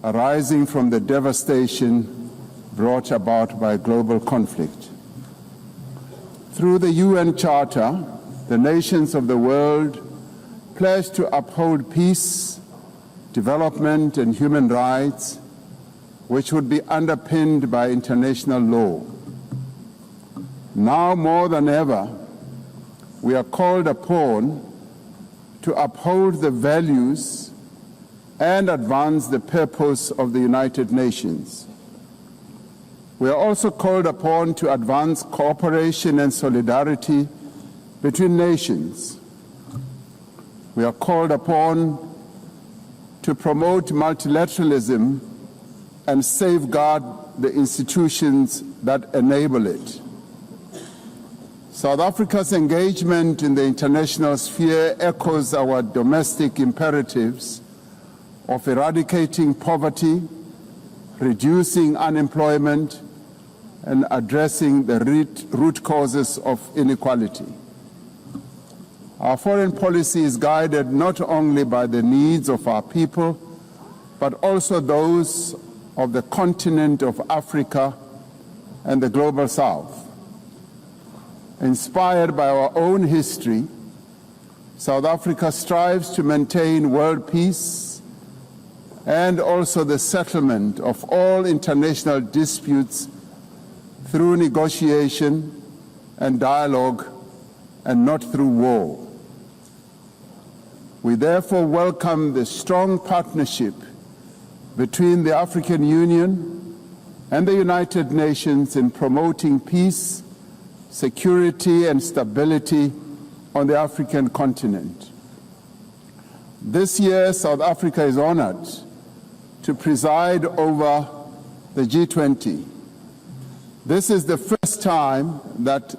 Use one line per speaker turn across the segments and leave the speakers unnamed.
Arising from the devastation brought about by global conflict. Through the UN Charter, the nations of the world pledge to uphold peace, development, and human rights, which would be underpinned by international law. Now more than ever, we are called upon to uphold the values and advance the purpose of the United Nations. We are also called upon to advance cooperation and solidarity between nations. We are called upon to promote multilateralism and safeguard the institutions that enable it. South Africa's engagement in the international sphere echoes our domestic imperatives of eradicating poverty, reducing unemployment, and addressing the root causes of inequality. Our foreign policy is guided not only by the needs of our people, but also those of the continent of Africa and the global South. Inspired by our own history, South Africa strives to maintain world peace and also the settlement of all international disputes through negotiation and dialogue and not through war. We therefore welcome the strong partnership between the African Union and the United Nations in promoting peace, security, and stability on the African continent. This year, South Africa is honored to preside over the G20. This is the first time that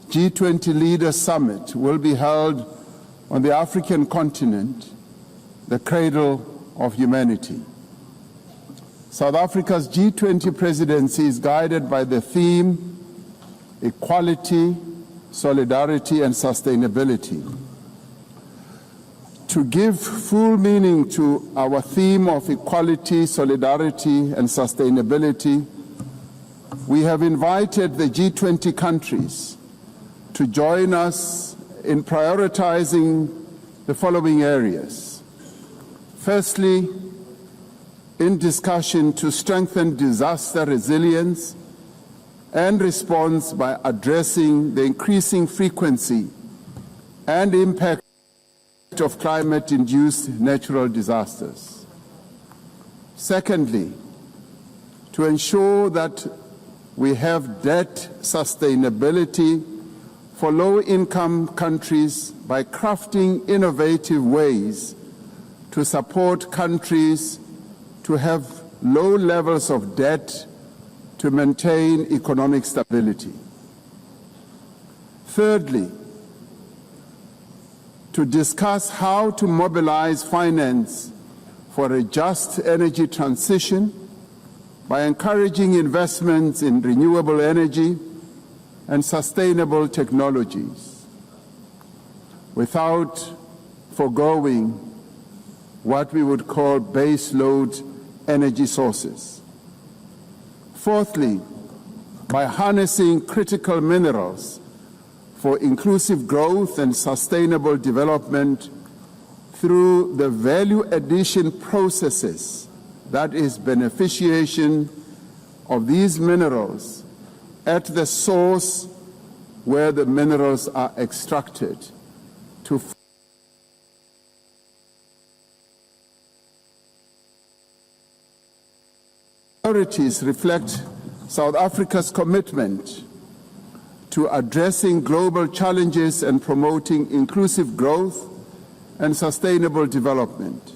G20 Leaders Summit will be held on the African continent, the cradle of humanity. South Africa's G20 presidency is guided by the theme equality, solidarity, and sustainability. To give full meaning to our theme of equality, solidarity, and sustainability, we have invited the G20 countries to join us in prioritizing the following areas. Firstly, in discussion to strengthen disaster resilience and response by addressing the increasing frequency and impact of climate-induced natural disasters. Secondly, to ensure that we have debt sustainability for low-income countries by crafting innovative ways to support countries to have low levels of debt to maintain economic stability. Thirdly, to discuss how to mobilize finance for a just energy transition by encouraging investments in renewable energy and sustainable technologies, without foregoing what we would call base load energy sources. Fourthly, by harnessing critical minerals for inclusive growth and sustainable development through the value addition processes, that is, beneficiation of these minerals at the source where the minerals are extracted to priorities reflect South Africa's commitment to addressing global challenges and promoting inclusive growth and sustainable development.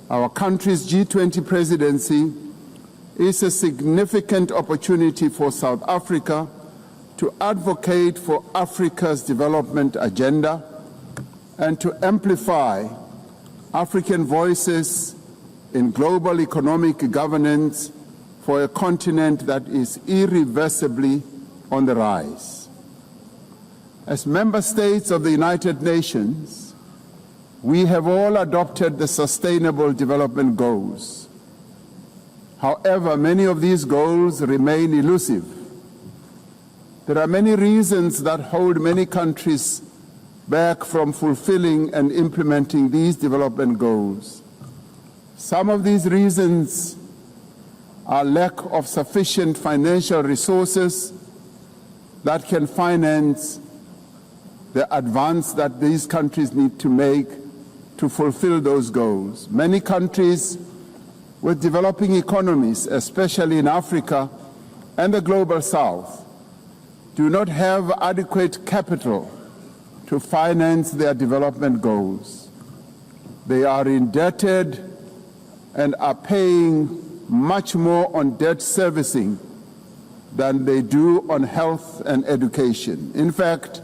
Our country's G20 presidency is a significant opportunity for South Africa to advocate for Africa's development agenda and to amplify African voices in global economic governance for a continent that is irreversibly on the rise. As member states of the United Nations, we have all adopted the Sustainable Development Goals. However, many of these goals remain elusive. There are many reasons that hold many countries back from fulfilling and implementing these development goals. Some of these reasons are lack of sufficient financial resources that can finance the advance that these countries need to make to fulfill those goals. Many countries with developing economies, especially in Africa and the Global South, do not have adequate capital to finance their development goals. They are indebted and are paying much more on debt servicing than they do on health and education. In fact,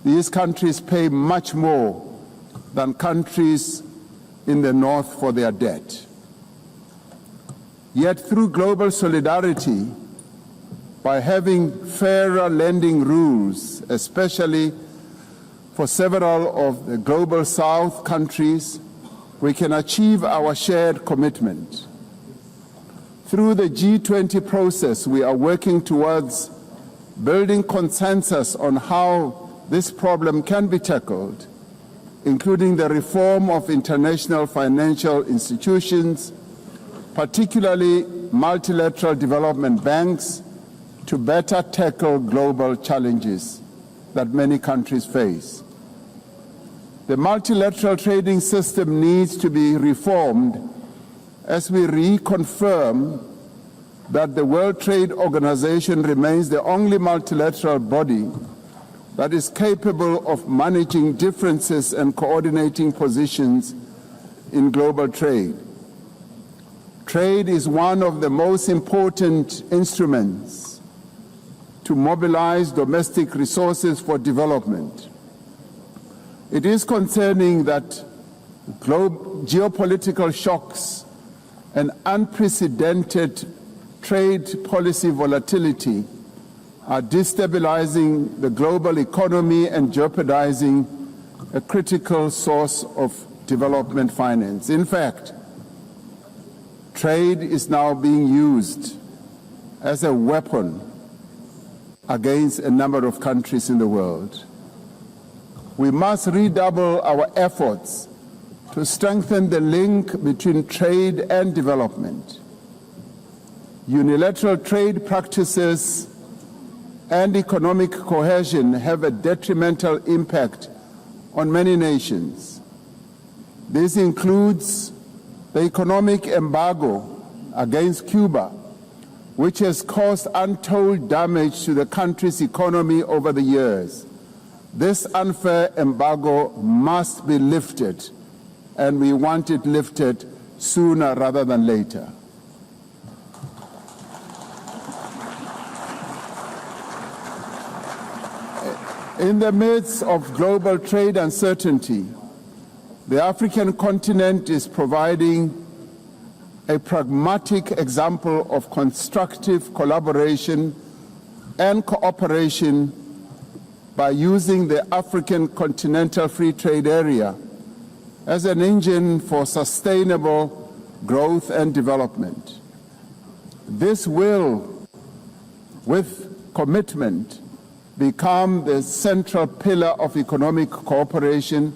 these countries pay much more than countries in the North for their debt. Yet through global solidarity, by having fairer lending rules, especially for several of the Global South countries, we can achieve our shared commitment. Through the G20 process, we are working towards building consensus on how this problem can be tackled, including the reform of international financial institutions, particularly multilateral development banks, to better tackle global challenges that many countries face. The multilateral trading system needs to be reformed as we reconfirm that the World Trade Organization remains the only multilateral body that is capable of managing differences and coordinating positions in global trade. Trade is one of the most important instruments to mobilize domestic resources for development. It is concerning that geopolitical shocks and unprecedented trade policy volatility are destabilizing the global economy and jeopardizing a critical source of development finance. In fact, trade is now being used as a weapon against a number of countries in the world. We must redouble our efforts to strengthen the link between trade and development. Unilateral trade practices and economic cohesion have a detrimental impact on many nations. This includes the economic embargo against Cuba, which has caused untold damage to the country's economy over the years. This unfair embargo must be lifted, and we want it lifted sooner rather than later. In the midst of global trade uncertainty, the African continent is providing a pragmatic example of constructive collaboration and cooperation by using the African Continental Free Trade Area as an engine for sustainable growth and development. This will, with commitment, become the central pillar of economic cooperation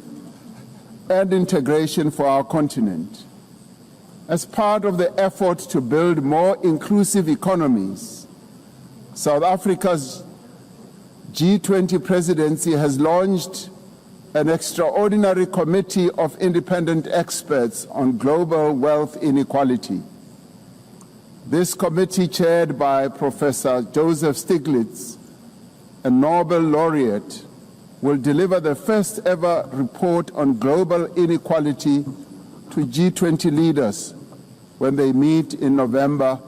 and integration for our continent. As part of the effort to build more inclusive economies, South Africa's G20 presidency has launched an extraordinary committee of independent experts on global wealth inequality. This committee, chaired by Professor Joseph Stiglitz, a Nobel laureate, will deliver the first ever report on global inequality to G20 leaders when they meet in November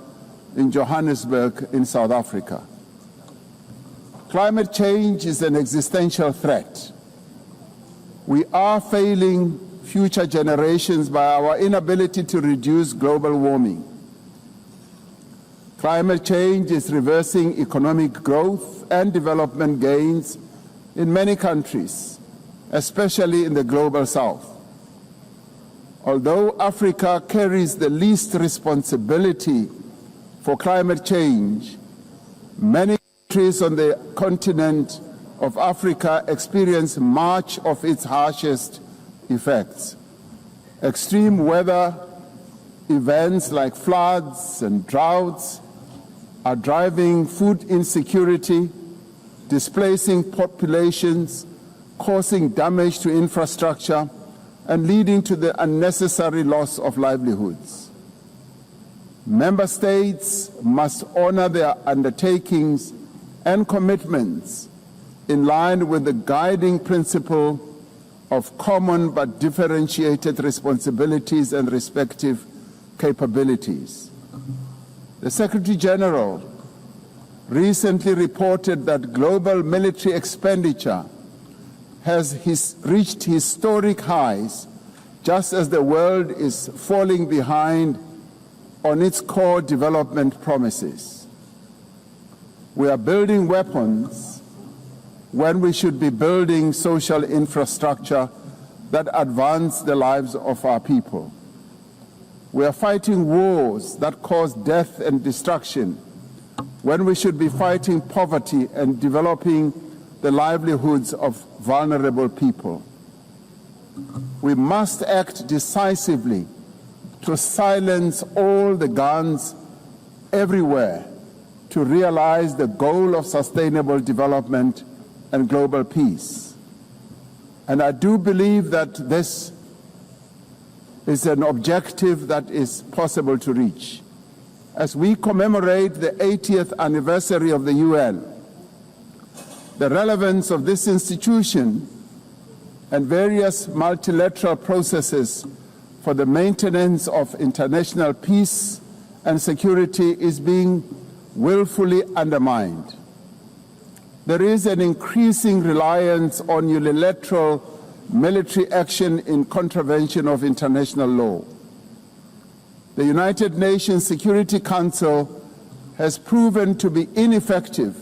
in Johannesburg in South Africa. Climate change is an existential threat. We are failing future generations by our inability to reduce global warming. Climate change is reversing economic growth and development gains in many countries, especially in the global south. Although Africa carries the least responsibility for climate change, many countries on the continent of Africa experience much of its harshest effects. Extreme weather events like floods and droughts are driving food insecurity, displacing populations, causing damage to infrastructure, and leading to the unnecessary loss of livelihoods. Member states must honor their undertakings and commitments in line with the guiding principle of common but differentiated responsibilities and respective capabilities. The Secretary General recently reported that global military expenditure has reached historic highs, just as the world is falling behind on its core development promises. We are building weapons when we should be building social infrastructure that advance the lives of our people. We are fighting wars that cause death and destruction when we should be fighting poverty and developing the livelihoods of vulnerable people. We must act decisively to silence all the guns everywhere to realize the goal of sustainable development and global peace. And I do believe that this is an objective that is possible to reach. As we commemorate the 80th anniversary of the UN, the relevance of this institution and various multilateral processes for the maintenance of international peace and security is being willfully undermined. There is an increasing reliance on unilateral military action in contravention of international law. The United Nations Security Council has proven to be ineffective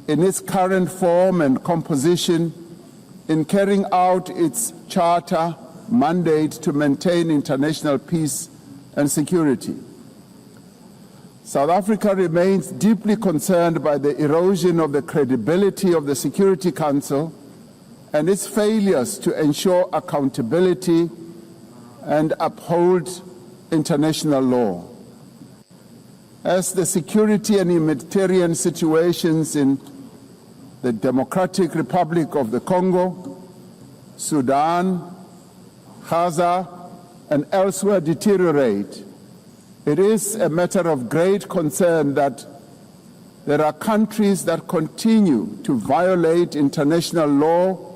in its current form and composition in carrying out its charter mandate to maintain international peace and security. South Africa remains deeply concerned by the erosion of the credibility of the Security Council and its failures to ensure accountability and uphold international law. As the security and humanitarian situations in the Democratic Republic of the Congo, Sudan, Gaza, and elsewhere deteriorate, it is a matter of great concern that there are countries that continue to violate international law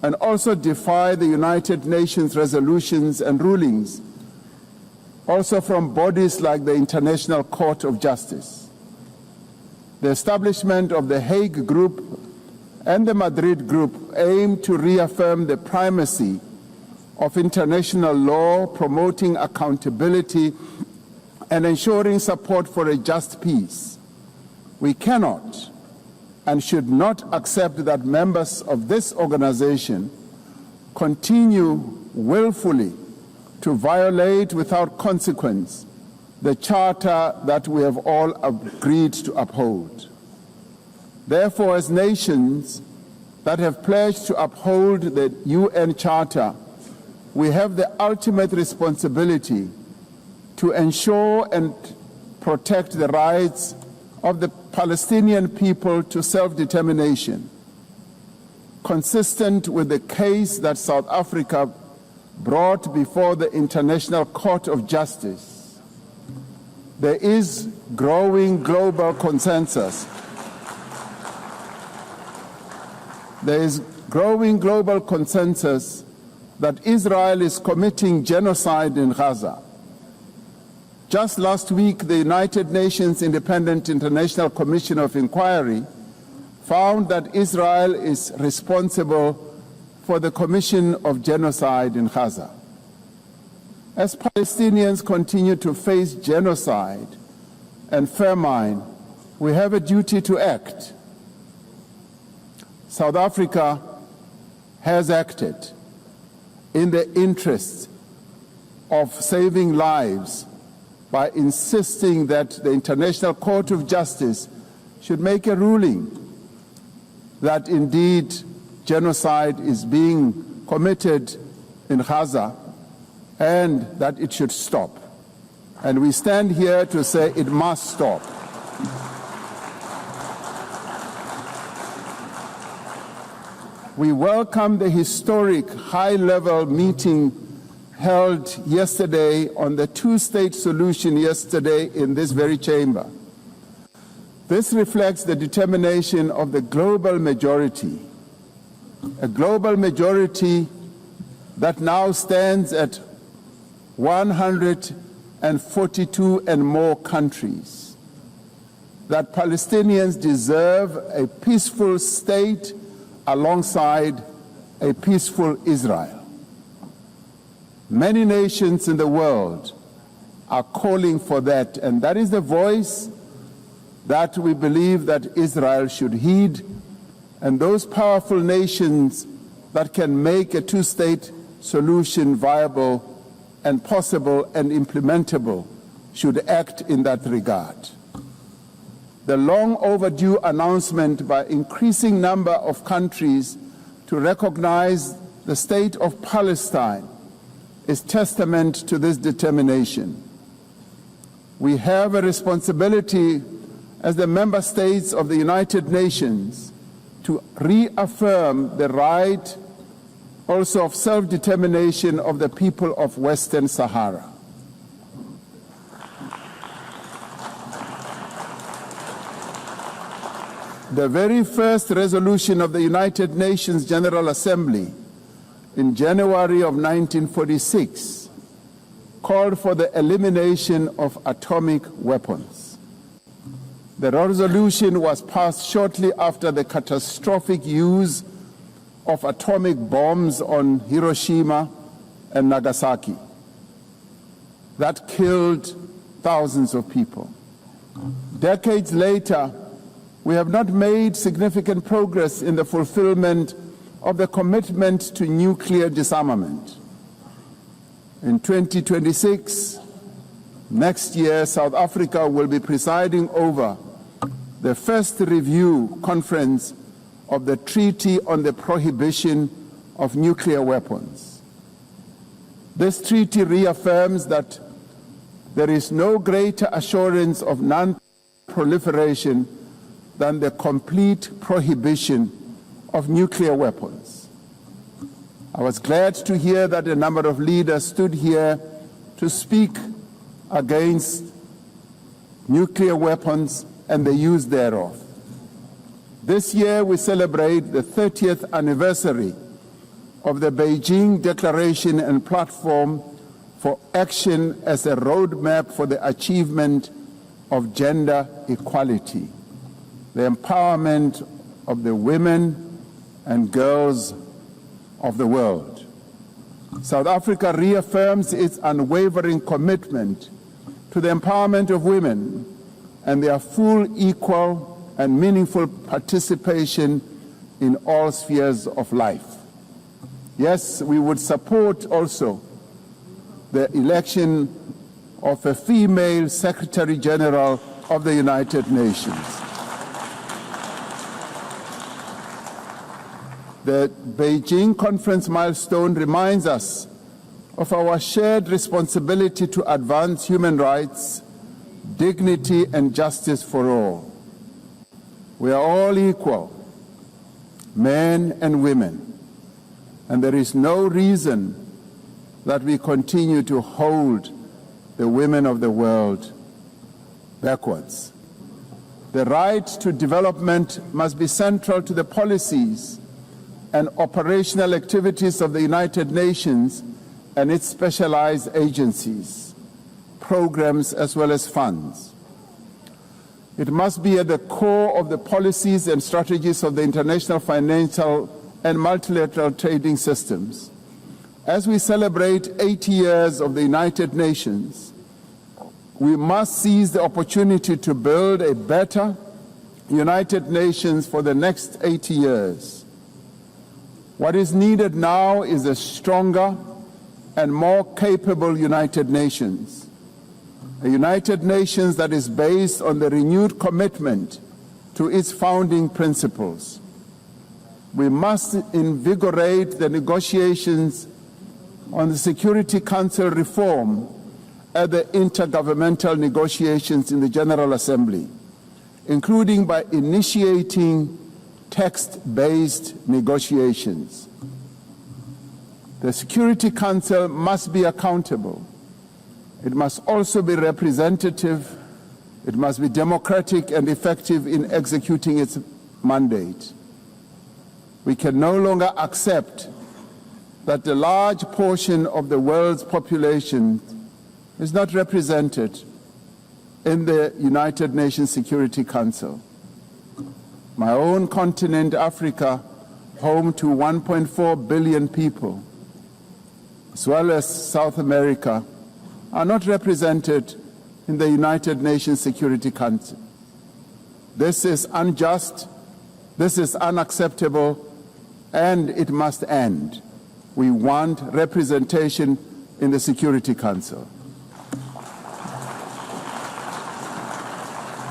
and also defy the United Nations resolutions and rulings, also from bodies like the International Court of Justice. The establishment of the Hague Group and the Madrid Group aim to reaffirm the primacy of international law, promoting accountability and ensuring support for a just peace. We cannot and should not accept that members of this organization continue willfully to violate without consequence the charter that we have all agreed to uphold. Therefore, as nations that have pledged to uphold the UN Charter, we have the ultimate responsibility to ensure and protect the rights of the Palestinian people to self-determination, consistent with the case that South Africa brought before the International Court of Justice. There is growing global consensus. There is growing global consensus that Israel is committing genocide in Gaza. Just last week, the United Nations Independent International Commission of Inquiry found that Israel is responsible for the commission of genocide in Gaza. As Palestinians continue to face genocide and famine, we have a duty to act. South Africa has acted in the interests of saving lives by insisting that the International Court of Justice should make a ruling that indeed genocide is being committed in Gaza and that it should stop. And we stand here to say it must stop. We welcome the historic high-level meeting held yesterday on the two-state solution yesterday in this very chamber. This reflects the determination of the global majority, a global majority that now stands at 142 and more countries, that Palestinians deserve a peaceful state alongside a peaceful Israel. Many nations in the world are calling for that, and that is the voice that we believe that Israel should heed, and those powerful nations that can make a two-state solution viable and possible and implementable should act in that regard. The long overdue announcement by increasing number of countries to recognize the state of Palestine is testament to this determination. We have a responsibility as the member states of the United Nations to reaffirm the right also of self-determination of the people of Western Sahara. The very first resolution of the United Nations General Assembly in January of 1946 called for the elimination of atomic weapons. The resolution was passed shortly after the catastrophic use of atomic bombs on Hiroshima and Nagasaki that killed thousands of people. Decades later, we have not made significant progress in the fulfillment of the commitment to nuclear disarmament. In 2026, next year, South Africa will be presiding over the first review conference of the Treaty on the Prohibition of Nuclear Weapons. This treaty reaffirms that there is no greater assurance of non-proliferation than the complete prohibition of nuclear weapons. I was glad to hear that a number of leaders stood here to speak against nuclear weapons and the use thereof. This year we celebrate the 30th anniversary of the Beijing Declaration and Platform for Action as a roadmap for the achievement of gender equality, the empowerment of the women and girls of the world. South Africa reaffirms its unwavering commitment to the empowerment of women and their full, equal, and meaningful participation in all spheres of life. Yes, we would support also the election of a female Secretary General of the United Nations. The Beijing conference milestone reminds us of our shared responsibility to advance human rights, dignity, and justice for all. We are all equal, men and women, and there is no reason that we continue to hold the women of the world backwards. The right to development must be central to the policies and operational activities of the United Nations and its specialized agencies, programs, as well as funds. It must be at the core of the policies and strategies of the international financial and multilateral trading systems. As we celebrate 80 years of the United Nations, We must seize the opportunity to build a better United Nations for the next 80 years. What is needed now is a stronger and more capable United Nations. A United Nations that is based on the renewed commitment to its founding principles. We must invigorate the negotiations on the Security Council reform at the intergovernmental negotiations in the General Assembly, including by initiating text-based negotiations. The Security Council must be accountable. It must also be representative. It must be democratic and effective in executing its mandate. We can no longer accept that a large portion of the world's population is not represented in the United Nations Security Council. My own continent, Africa, home to 1.4 billion people, as well as South America, are not represented in the United Nations Security Council. This is unjust, this is unacceptable, and it must end. We want representation in the Security Council.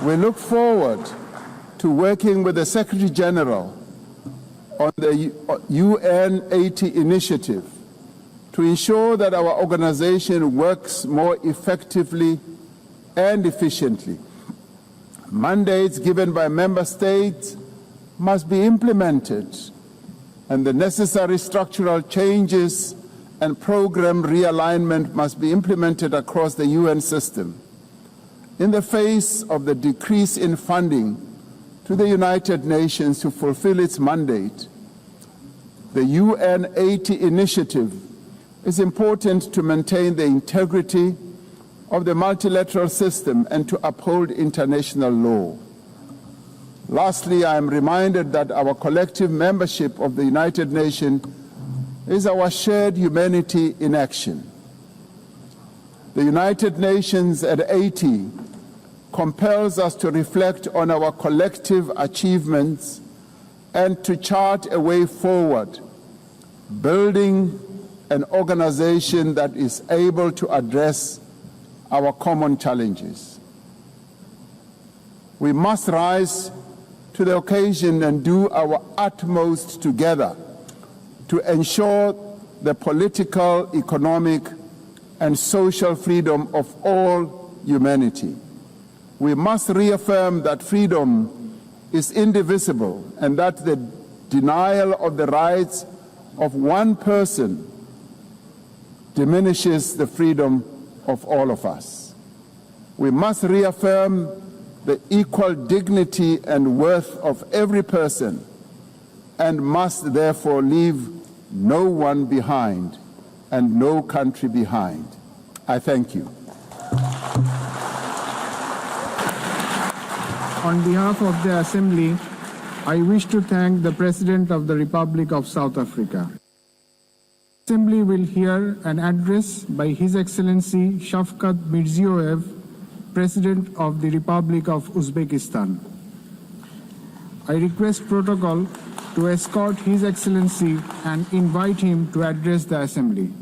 We look forward to working with the Secretary General on the UN 80 initiative to ensure that our organization works more effectively and efficiently. Mandates given by member states must be implemented, and the necessary structural changes and program realignment must be implemented across the UN system. In the face of the decrease in funding to the United Nations to fulfill its mandate, the UN 80 initiative is important to maintain the integrity of the multilateral system and to uphold international law. Lastly, I am reminded that our collective membership of the United Nations is our shared humanity in action. The United Nations at 80 compels us to reflect on our collective achievements and to chart a way forward, building an organization that is able to address our common challenges. We must rise to the occasion and do our utmost together to ensure the political, economic, and social freedom of all humanity. We must reaffirm that freedom is indivisible and that the denial of the rights of one person diminishes the freedom of all of us. We must reaffirm the equal dignity and worth of every person and must therefore leave no one behind and no country behind. I thank you.
On behalf of the Assembly, I wish to thank the President of the Republic of South Africa. The Assembly will hear an address by His Excellency Shavkat Mirziyoyev, President of the Republic of Uzbekistan. I request protocol to escort His Excellency and invite him to address the Assembly.